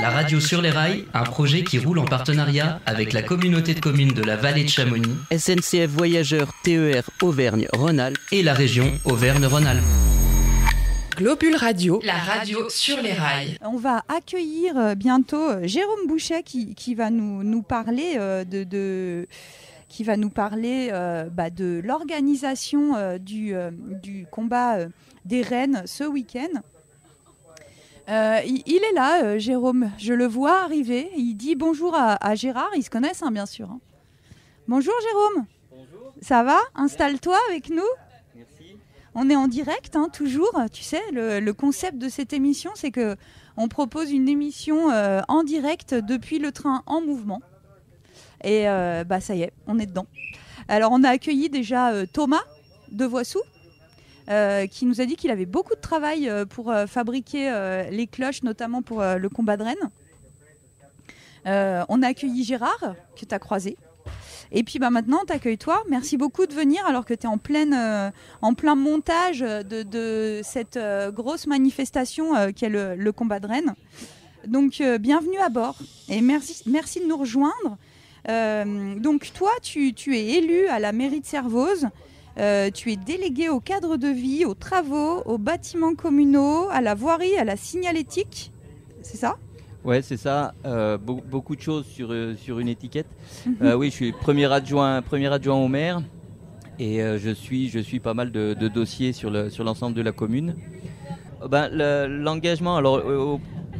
La radio sur les rails, un projet qui roule en partenariat avec la communauté de communes de la vallée de Chamonix, SNCF Voyageurs TER Auvergne-Rhône-Alpes et la région Auvergne-Rhône-Alpes. Globule Radio, la radio sur les rails. On va accueillir bientôt Jérôme Bouchet qui va nous parler qui va nous parler de l'organisation du combat des rennes ce week-end. Il est là, Jérôme. Je le vois arriver. Il dit bonjour à Gérard. Ils se connaissent, hein, bien sûr. Hein. Bonjour, Jérôme. Bonjour. Ça va ? Installe-toi avec nous. Merci. On est en direct, hein, toujours. Tu sais, le concept de cette émission, c'est qu'on propose une émission en direct depuis le train en mouvement. Et ça y est, on est dedans. Alors, on a accueilli déjà Thomas de Voissou. Qui nous a dit qu'il avait beaucoup de travail pour fabriquer les cloches, notamment pour le combat de rennes. On a accueilli Gérard, que tu as croisé. Et puis maintenant, on t'accueille toi. Merci beaucoup de venir alors que tu es en plein montage de cette grosse manifestation qu'est le combat de rennes. Donc, bienvenue à bord et merci de nous rejoindre. Donc, toi, tu es élu à la mairie de Servoz. Tu es délégué au cadre de vie, aux travaux, aux bâtiments communaux, à la voirie, à la signalétique, c'est ça ? Ouais, c'est ça. Beaucoup de choses sur une étiquette. Oui, je suis premier adjoint au maire et je suis pas mal de dossiers sur l'ensemble de la commune. L'engagement, alors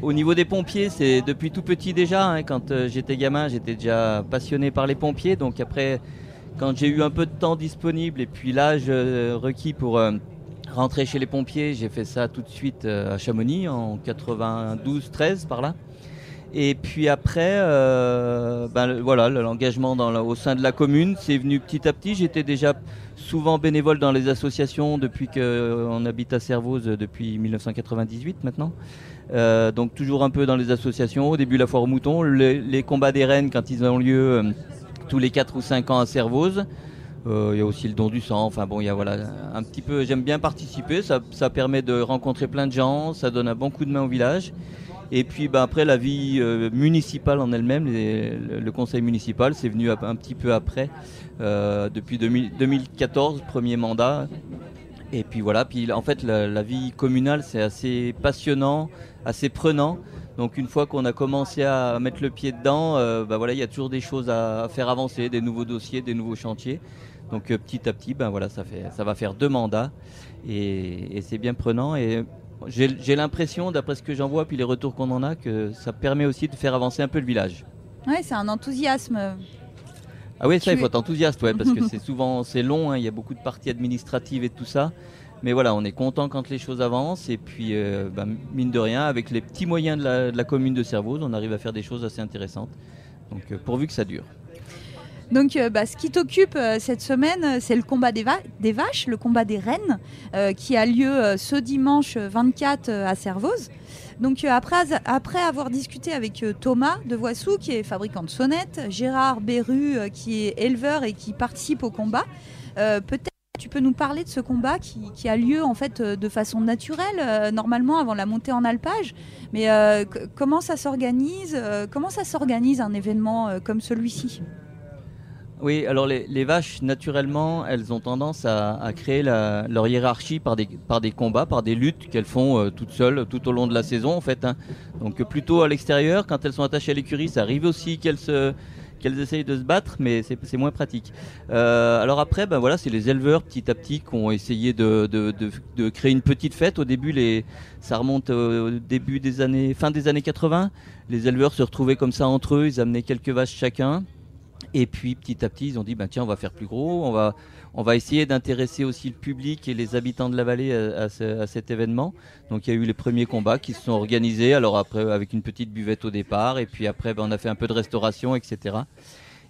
au niveau des pompiers, c'est depuis tout petit déjà. Hein, quand j'étais gamin, j'étais déjà passionné par les pompiers. Donc après, quand j'ai eu un peu de temps disponible et puis l'âge requis pour rentrer chez les pompiers, j'ai fait ça tout de suite à Chamonix en 92-13 par là. Et puis après, l'engagement au sein de la commune, c'est venu petit à petit. J'étais déjà souvent bénévole dans les associations depuis qu'on habite à Servoz depuis 1998 maintenant. Donc toujours un peu dans les associations. Au début la foire aux moutons, les combats des rennes quand ils ont lieu tous les 4 ou 5 ans à Servoz. Il y a aussi le don du sang. Enfin bon, il y a un petit peu. J'aime bien participer. Ça permet de rencontrer plein de gens. Ça donne un bon coup de main au village. Et puis après la vie municipale en elle-même, le conseil municipal, c'est venu un petit peu après, depuis 2014, premier mandat. Et puis voilà. Puis en fait la vie communale, c'est assez passionnant, assez prenant. Donc une fois qu'on a commencé à mettre le pied dedans, il y a toujours des choses à faire avancer, des nouveaux dossiers, des nouveaux chantiers. Donc petit à petit, ça va faire 2 mandats et c'est bien prenant. Et j'ai l'impression, d'après ce que j'en vois, puis les retours qu'on en a, que ça permet aussi de faire avancer un peu le village. Ouais, c'est un enthousiasme. Ah oui, ça, il faut être enthousiaste, ouais, parce que c'est long, hein, il y a beaucoup de parties administratives et tout ça. Mais voilà, on est content quand les choses avancent et puis mine de rien, avec les petits moyens de la commune de Servoz, on arrive à faire des choses assez intéressantes. Donc pourvu que ça dure. Donc ce qui t'occupe cette semaine, c'est le combat des vaches, le combat des rennes, qui a lieu ce dimanche 24 à Servoz. Donc après avoir discuté avec Thomas de Voissou, qui est fabricant de sonnettes, Gérard Berru, qui est éleveur et qui participe au combat, peut-être tu peux nous parler de ce combat qui a lieu en fait de façon naturelle, normalement avant la montée en alpage. Mais comment ça s'organise un événement comme celui-ci ? Oui, alors les vaches, naturellement, elles ont tendance à créer leur hiérarchie par des combats, par des luttes qu'elles font toutes seules tout au long de la saison en fait. Hein. Donc plutôt à l'extérieur, quand elles sont attachées à l'écurie, ça arrive aussi qu'elles essayent de se battre, mais c'est moins pratique. Alors après, c'est les éleveurs petit à petit qui ont essayé de créer une petite fête. Au début, ça remonte au début fin des années 80. Les éleveurs se retrouvaient comme ça entre eux, ils amenaient quelques vaches chacun. Et puis petit à petit, ils ont dit tiens, on va faire plus gros, on va essayer d'intéresser aussi le public et les habitants de la vallée à cet événement. Donc il y a eu les premiers combats qui se sont organisés, alors après avec une petite buvette au départ, et puis après on a fait un peu de restauration, etc.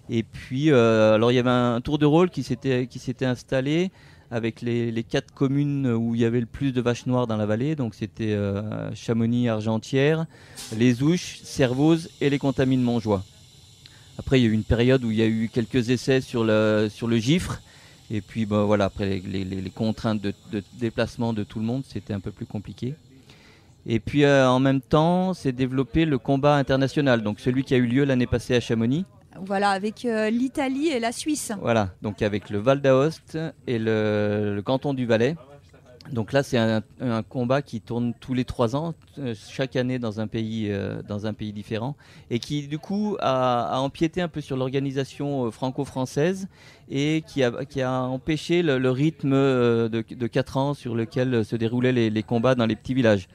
Et puis alors il y avait un tour de rôle qui s'était installé avec les 4 communes où il y avait le plus de vaches noires dans la vallée. Donc c'était Chamonix, Argentière, Les Ouches, Servoz et les Contamines Montjoie. Après, il y a eu une période où il y a eu quelques essais sur le gifre. Et puis, après les contraintes de déplacement de tout le monde, c'était un peu plus compliqué. Et puis en même temps, s'est développé le combat international, donc celui qui a eu lieu l'année passée à Chamonix. Voilà, avec l'Italie et la Suisse. Voilà, donc avec le Val d'Aoste et le canton du Valais. Donc là, c'est un combat qui tourne tous les 3 ans, chaque année dans un pays différent, et qui du coup a empiété un peu sur l'organisation franco-française et qui a empêché le rythme de 4 ans sur lequel se déroulaient les combats dans les petits villages.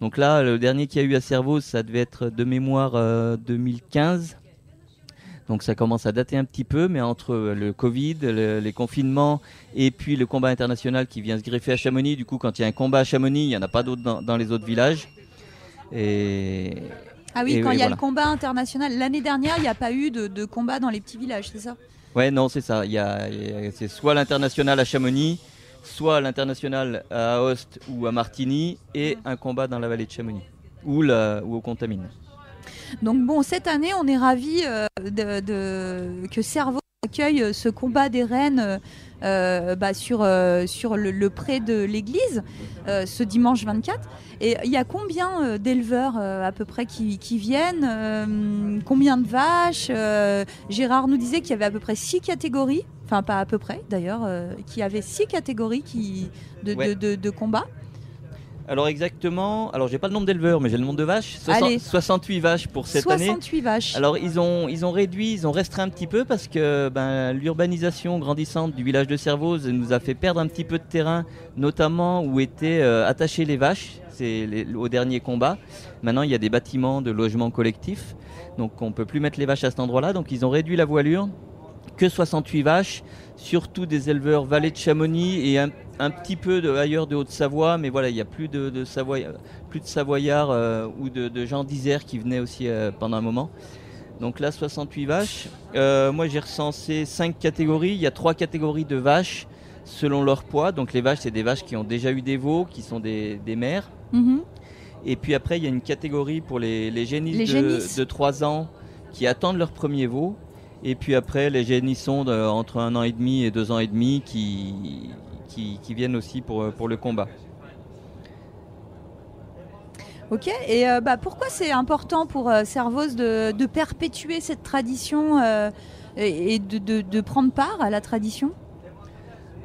Donc là, le dernier qu'il y a eu à Servoz, ça devait être de mémoire 2015. Donc ça commence à dater un petit peu, mais entre le Covid, les confinements et puis le combat international qui vient se greffer à Chamonix, du coup quand il y a un combat à Chamonix, il n'y en a pas d'autres dans les autres villages. Ah oui, quand il y a le combat international, l'année dernière, il n'y a pas eu de combat dans les petits villages, c'est ça ? Ouais, non, c'est ça. C'est soit l'international à Chamonix, soit l'international à Aoste ou à Martigny, et un combat dans la vallée de Chamonix, ou au Contamine. Donc bon, cette année, on est ravis que Servoz accueille ce combat des rennes sur le pré de l'église ce dimanche 24. Et il y a combien d'éleveurs à peu près qui viennent combien de vaches Gérard nous disait qu'il y avait à peu près 6 catégories, enfin pas à peu près d'ailleurs, qu'il y avait 6 catégories de combats. Alors exactement, j'ai pas le nombre d'éleveurs, mais j'ai le nombre de vaches. 68 vaches pour cette année. 68 vaches. Alors ils ont restreint un petit peu parce que l'urbanisation grandissante du village de Servoz nous a fait perdre un petit peu de terrain, notamment où étaient attachées les vaches, au dernier combat. Maintenant il y a des bâtiments de logements collectifs, donc on peut plus mettre les vaches à cet endroit-là, donc ils ont réduit la voilure. Que 68 vaches, surtout des éleveurs Vallée de Chamonix et un petit peu ailleurs de Haute-Savoie, mais voilà, il n'y a plus de Savoyards ou de gens d'Isère qui venaient aussi pendant un moment. Donc là, 68 vaches. Moi, j'ai recensé 5 catégories. Il y a 3 catégories de vaches selon leur poids. Donc les vaches, c'est des vaches qui ont déjà eu des veaux, qui sont des mères. Mm-hmm. Et puis après, il y a une catégorie pour les génisses de 3 ans qui attendent leur premier veau. Et puis après, les génissons entre 1 an et demi et 2 ans et demi qui viennent aussi pour le combat. Ok, et pourquoi c'est important pour Servoz de perpétuer cette tradition et de prendre part à la tradition ?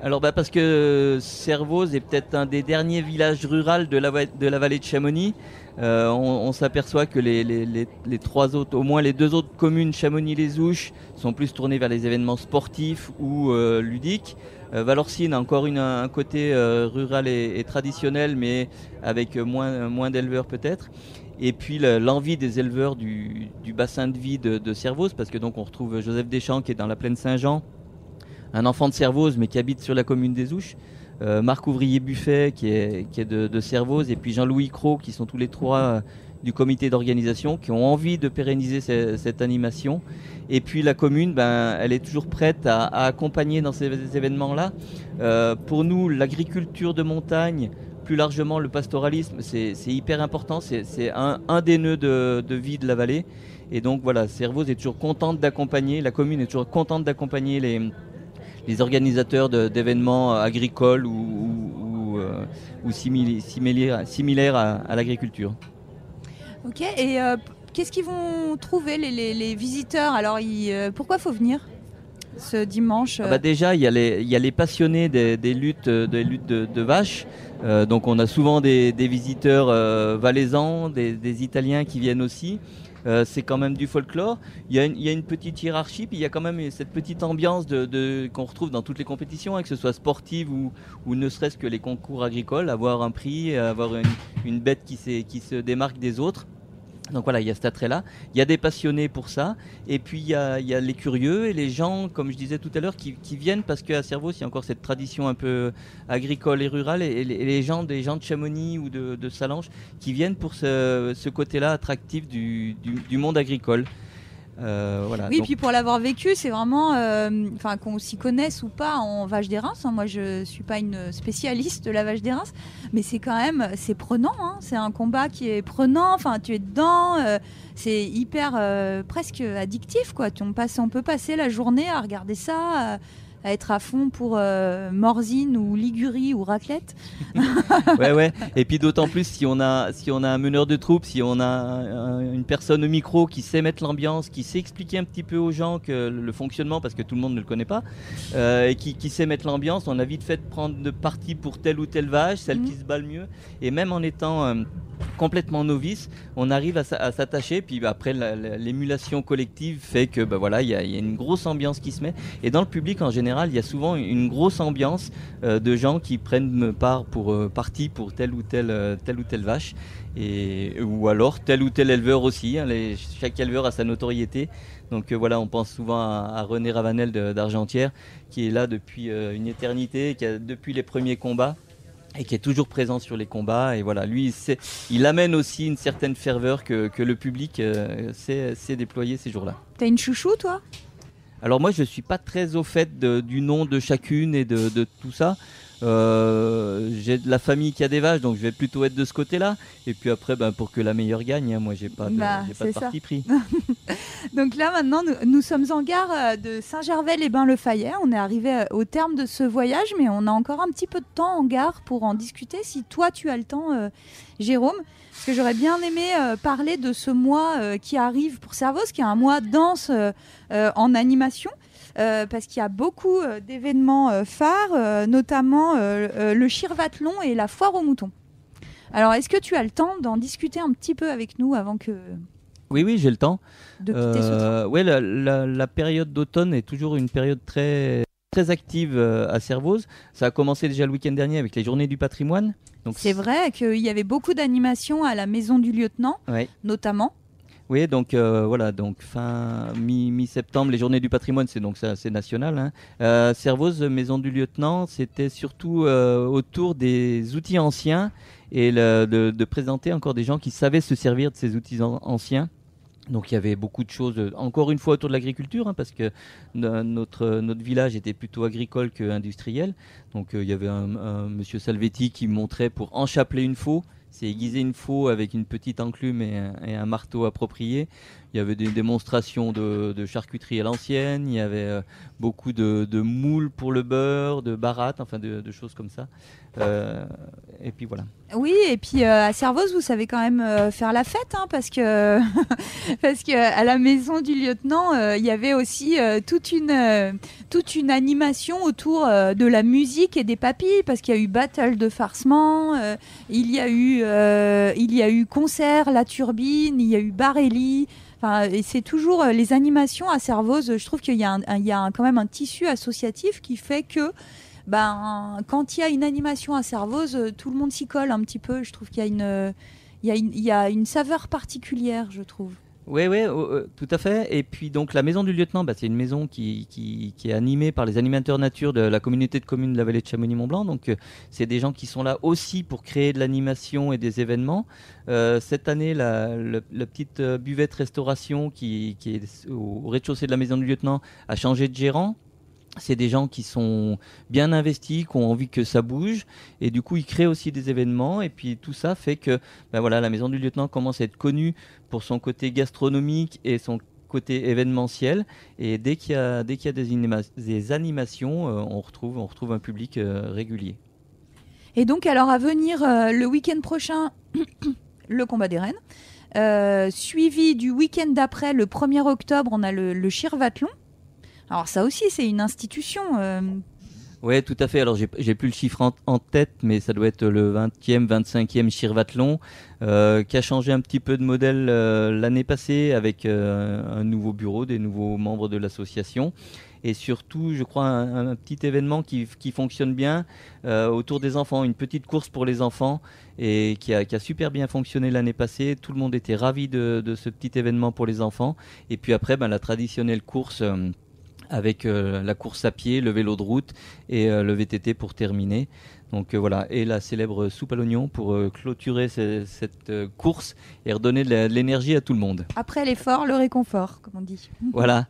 Alors parce que Servoz est peut-être un des derniers villages ruraux de la vallée de Chamonix. On s'aperçoit que les 3 autres, au moins les 2 autres communes, Chamonix-les-Ouches, sont plus tournées vers les événements sportifs ou ludiques. Valorcine a encore un côté rural et traditionnel, mais avec moins d'éleveurs peut-être. Et puis l'envie des éleveurs du bassin de vie de Servoz, parce que donc on retrouve Joseph Deschamps qui est dans la plaine Saint-Jean, un enfant de Servoz mais qui habite sur la commune des Ouches. Marc Ouvrier-Buffet qui est de Servoz, et puis Jean-Louis Cros, qui sont tous les 3 du comité d'organisation, qui ont envie de pérenniser cette animation. Et puis la commune, elle est toujours prête à accompagner dans ces événements-là. Pour nous, l'agriculture de montagne, plus largement le pastoralisme, c'est hyper important, c'est un des nœuds de vie de la vallée. Et donc voilà, Servoz est toujours contente d'accompagner, la commune est toujours contente d'accompagner les organisateurs d'événements agricoles ou similaires à l'agriculture. Ok, et qu'est-ce qu'ils vont trouver les visiteurs ? Alors, pourquoi il faut venir ce dimanche Déjà, il y a les passionnés des luttes de vaches. Donc on a souvent des visiteurs valaisans, des Italiens qui viennent aussi. C'est quand même du folklore. Il y a une petite hiérarchie, puis il y a quand même cette petite ambiance qu'on retrouve dans toutes les compétitions, que ce soit sportive ou ne serait-ce que les concours agricoles, avoir un prix, avoir une bête qui se démarque des autres. Donc voilà, il y a cet attrait-là. Il y a des passionnés pour ça. Et puis il y a les curieux et les gens, comme je disais tout à l'heure, qui viennent parce qu'à Servoz, il y a encore cette tradition un peu agricole et rurale. Et les gens, des gens de Chamonix ou de Salanches, qui viennent pour ce côté-là attractif du monde agricole. Voilà. Oui, donc... puis pour l'avoir vécu, c'est vraiment, qu'on s'y connaisse ou pas en vache des Reims. Moi, je suis pas une spécialiste de la vache des Reims, mais c'est quand même, c'est prenant. C'est un combat qui est prenant. Enfin, tu es dedans. C'est hyper, presque addictif, quoi. On peut passer la journée à regarder ça. à être à fond pour Morzine ou Ligurie ou raclette. Ouais. Et puis d'autant plus si on a un meneur de troupe, si on a une personne au micro qui sait mettre l'ambiance, qui sait expliquer un petit peu aux gens que le fonctionnement, parce que tout le monde ne le connaît pas, et qui sait mettre l'ambiance, on a vite fait de prendre de parti pour telle ou telle vache, celle qui se bat le mieux. Et même en étant complètement novice, on arrive à s'attacher. Puis après, l'émulation collective fait que il y a une grosse ambiance qui se met. Et dans le public en général, il y a souvent une grosse ambiance de gens qui prennent parti pour telle ou telle vache, ou alors tel ou tel éleveur aussi. Chaque éleveur a sa notoriété. Donc on pense souvent à René Ravanel d'Argentière, qui est là depuis une éternité, qui a depuis les premiers combats, et qui est toujours présent sur les combats. Et voilà, lui, il amène aussi une certaine ferveur que le public sait déployer ces jours-là. T'as une chouchou, toi ? Alors moi, je ne suis pas très au fait du nom de chacune et de tout ça. J'ai de la famille qui a des vaches, donc je vais plutôt être de ce côté-là. Et puis après, pour que la meilleure gagne, moi, j'ai pas de parti pris. Donc là, maintenant, nous sommes en gare de Saint-Gervais-les-Bains-le-Fayet. On est arrivé au terme de ce voyage, mais on a encore un petit peu de temps en gare pour en discuter. Si toi, tu as le temps, Jérôme, parce que j'aurais bien aimé parler de ce mois qui arrive pour Servoz, qui est un mois danse en animation. Parce qu'il y a beaucoup d'événements phares, notamment le Chirvathlon et la foire aux moutons. Alors, est-ce que tu as le temps d'en discuter un petit peu avec nous avant que... Oui, j'ai le temps. De quitter ce train. Oui, la période d'automne est toujours une période très, très active à Servoz. Ça a commencé déjà le week-end dernier avec les Journées du patrimoine. Donc, c'est vrai qu'il y avait beaucoup d'animations à la Maison du Lieutenant, notamment. Oui, donc fin mi-septembre, les Journées du patrimoine, c'est national. Servoz, Maison du Lieutenant, c'était surtout autour des outils anciens et de présenter encore des gens qui savaient se servir de ces outils anciens. Donc il y avait beaucoup de choses, encore une fois autour de l'agriculture, parce que notre village était plutôt agricole qu'industriel. Donc il y avait un monsieur Salvetti qui montrait pour enchapeler une faux. C'est aiguiser une faux avec une petite enclume et un marteau approprié. Il y avait des démonstrations de charcuterie à l'ancienne. Il y avait beaucoup de moules pour le beurre, de barattes, enfin de choses comme ça. Et puis voilà. Oui, et puis à Servoz, vous savez quand même faire la fête, parce que à la Maison du Lieutenant, il y avait aussi toute une animation autour de la musique et des papilles, parce qu'il y a eu battle de farcement, il y a eu concert, la turbine, il y a eu Barelli. Enfin, et c'est toujours les animations à Servoz. Je trouve qu'il y a quand même un tissu associatif qui fait que quand il y a une animation à Servoz, tout le monde s'y colle un petit peu. Je trouve qu'il y a une saveur particulière, je trouve. Oui, tout à fait. Et puis donc la Maison du Lieutenant, c'est une maison qui est animée par les animateurs nature de la communauté de communes de la vallée de Chamonix-Mont-Blanc. Donc c'est des gens qui sont là aussi pour créer de l'animation et des événements. Cette année, la petite buvette restauration qui est au rez-de-chaussée de la Maison du Lieutenant a changé de gérant. C'est des gens qui sont bien investis, qui ont envie que ça bouge, et du coup ils créent aussi des événements, et puis tout ça fait que la Maison du Lieutenant commence à être connue pour son côté gastronomique et son côté événementiel, et dès qu'il y a des animations, on retrouve un public régulier. Et donc alors à venir le week-end prochain, le combat des rennes, suivi du week-end d'après, le 1er octobre, on a le Chirvathlon. Alors ça aussi, c'est une institution. Oui, tout à fait. Alors j'ai plus le chiffre en tête, mais ça doit être le 20e, 25e Chirvathlon, qui a changé un petit peu de modèle l'année passée avec un nouveau bureau, des nouveaux membres de l'association. Et surtout, je crois, un petit événement qui fonctionne bien autour des enfants, une petite course pour les enfants, et qui a super bien fonctionné l'année passée. Tout le monde était ravi de ce petit événement pour les enfants. Et puis après, la traditionnelle course... avec la course à pied, le vélo de route et le VTT pour terminer. Donc voilà, et la célèbre soupe à l'oignon pour clôturer cette course et redonner de l'énergie à tout le monde. Après l'effort, le réconfort, comme on dit. Voilà.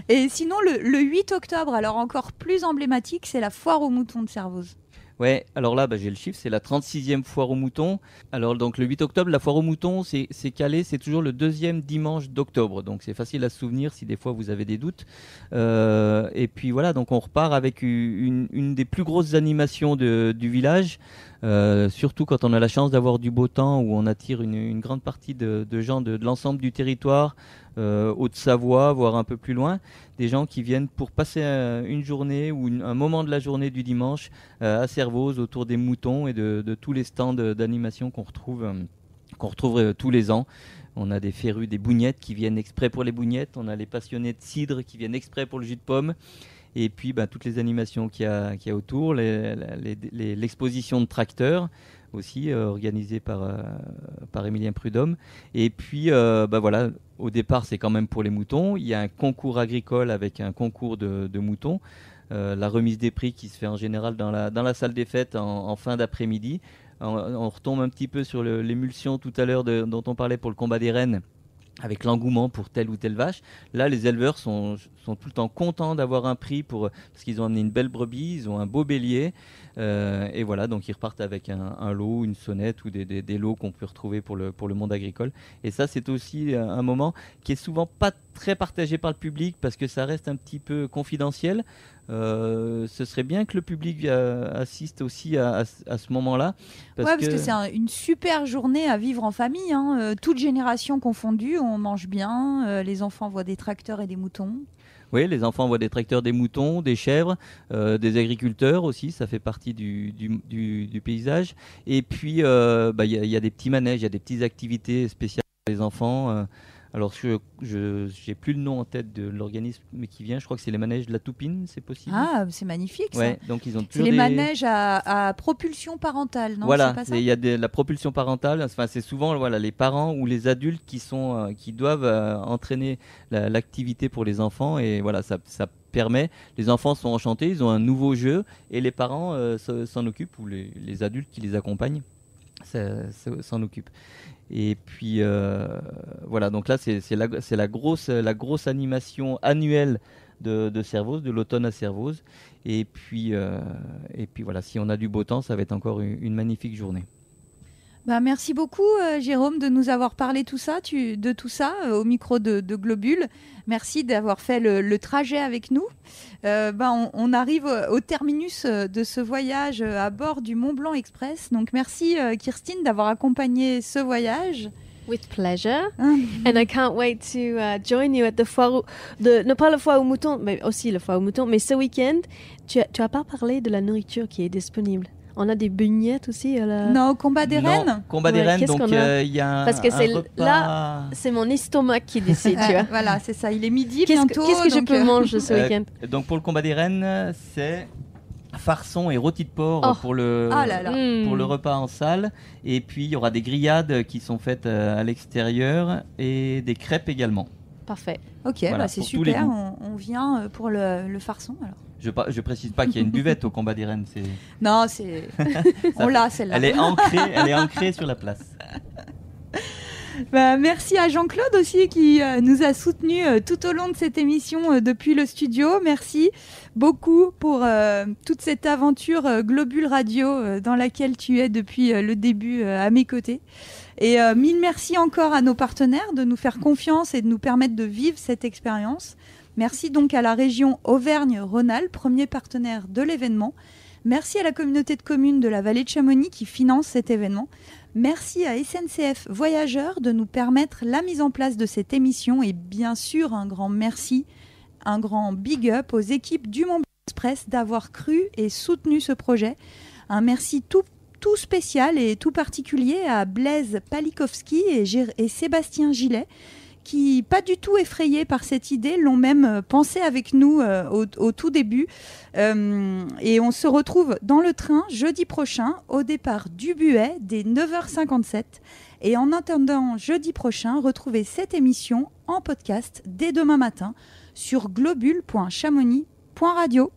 Et sinon, le 8 octobre, alors encore plus emblématique, c'est la foire aux moutons de Servoz. Ouais, alors là, j'ai le chiffre, c'est la 36e foire aux moutons. Alors donc le 8 octobre, la foire aux moutons, c'est calé, c'est toujours le deuxième dimanche d'octobre. Donc c'est facile à se souvenir si des fois vous avez des doutes. Et puis voilà, donc on repart avec une des plus grosses animations du village. Surtout quand on a la chance d'avoir du beau temps, où on attire une grande partie de gens de l'ensemble du territoire, Haute-Savoie, voire un peu plus loin, des gens qui viennent pour passer une journée ou un moment de la journée du dimanche à Servoz autour des moutons et de tous les stands d'animation qu'on retrouve tous les ans. On a des férus, des bougnettes qui viennent exprès pour les bougnettes, on a les passionnés de cidre qui viennent exprès pour le jus de pomme. Et puis toutes les animations qu'il y a autour, l'exposition de tracteurs aussi organisée par Émilien Prudhomme. Et puis voilà, au départ c'est quand même pour les moutons. Il y a un concours agricole avec un concours de moutons. La remise des prix qui se fait en général dans la salle des fêtes en fin d'après-midi. On retombe un petit peu sur l'émulsion tout à l'heure dont on parlait pour le combat des rennes, avec l'engouement pour telle ou telle vache. Là, les éleveurs sont tout le temps contents d'avoir un prix parce qu'ils ont amené une belle brebis, ils ont un beau bélier. Et voilà, donc ils repartent avec un lot, une sonnette ou des lots qu'on peut retrouver pour le monde agricole. Et ça, c'est aussi un moment qui est souvent pas très partagé par le public parce que ça reste un petit peu confidentiel. Ce serait bien que le public assiste aussi à ce moment-là. Parce que c'est une super journée à vivre en famille, hein. Toutes générations confondues, on mange bien, les enfants voient des tracteurs et des moutons. Oui, les enfants voient des tracteurs, des moutons, des chèvres, des agriculteurs aussi, ça fait partie du paysage. Et puis, y a des petits manèges, il y a des petites activités spéciales pour les enfants. Alors, je n'ai plus le nom en tête de l'organisme qui vient. Je crois que c'est les manèges de la Toupine, c'est possible. Ah, c'est magnifique ça. Ouais, donc ils ont c'est les manèges à propulsion parentale, non? Voilà, c'est pas ça? il y a la propulsion parentale. Enfin, c'est souvent les parents ou les adultes qui doivent entraîner l'activité pour les enfants. Et voilà, ça permet. Les enfants sont enchantés, ils ont un nouveau jeu et les parents s'en occupent ou les adultes qui les accompagnent s'en occupent. Et puis voilà, donc là c'est la grosse animation annuelle de Servoz, de l'automne à Servoz. Et puis voilà, si on a du beau temps, ça va être encore une magnifique journée. Merci beaucoup Jérôme de nous avoir parlé de tout ça au micro de Globule. Merci d'avoir fait le trajet avec nous. On arrive au terminus de ce voyage à bord du Mont Blanc Express. Donc merci Kirstine d'avoir accompagné ce voyage. With pleasure. And I can't wait to join you at the foire, non pas la foire aux moutons, mais aussi la foire aux moutons, mais ce week-end, tu as pas parlé de la nourriture qui est disponible. On a des beignets aussi. Non, combat des rennes. Combat des rennes, donc il y a parce que un repas... là, c'est mon estomac qui décide, tu vois. Voilà, c'est ça. Il est midi bientôt. Qu'est-ce que je peux manger ce week-end? Donc pour le combat des rennes, c'est farçon et rôti de porc pour le repas en salle. Et puis il y aura des grillades qui sont faites à l'extérieur et des crêpes également. Parfait. Ok, voilà, c'est super. On vient pour le farçon alors. Je précise pas qu'il y a une buvette au combat des rennes. Non, c'est. On l'a celle-là. Elle est ancrée sur la place. Merci à Jean-Claude aussi qui nous a soutenus tout au long de cette émission depuis le studio. Merci beaucoup pour toute cette aventure Globule Radio dans laquelle tu es depuis le début à mes côtés. Et mille merci encore à nos partenaires de nous faire confiance et de nous permettre de vivre cette expérience. Merci donc à la région Auvergne-Rhône-Alpes, premier partenaire de l'événement. Merci à la communauté de communes de la vallée de Chamonix qui finance cet événement. Merci à SNCF Voyageurs de nous permettre la mise en place de cette émission. Et bien sûr, un grand merci, un grand big up aux équipes du Mont Blanc Express d'avoir cru et soutenu ce projet. Un merci tout spécial et tout particulier à Blaise Palikowski et Sébastien Gillet, qui, pas du tout effrayés par cette idée, l'ont même pensé avec nous au tout début. Et on se retrouve dans le train jeudi prochain, au départ du Buet, dès 9h57. Et en attendant jeudi prochain, retrouvez cette émission en podcast dès demain matin sur globule.chamonix.radio.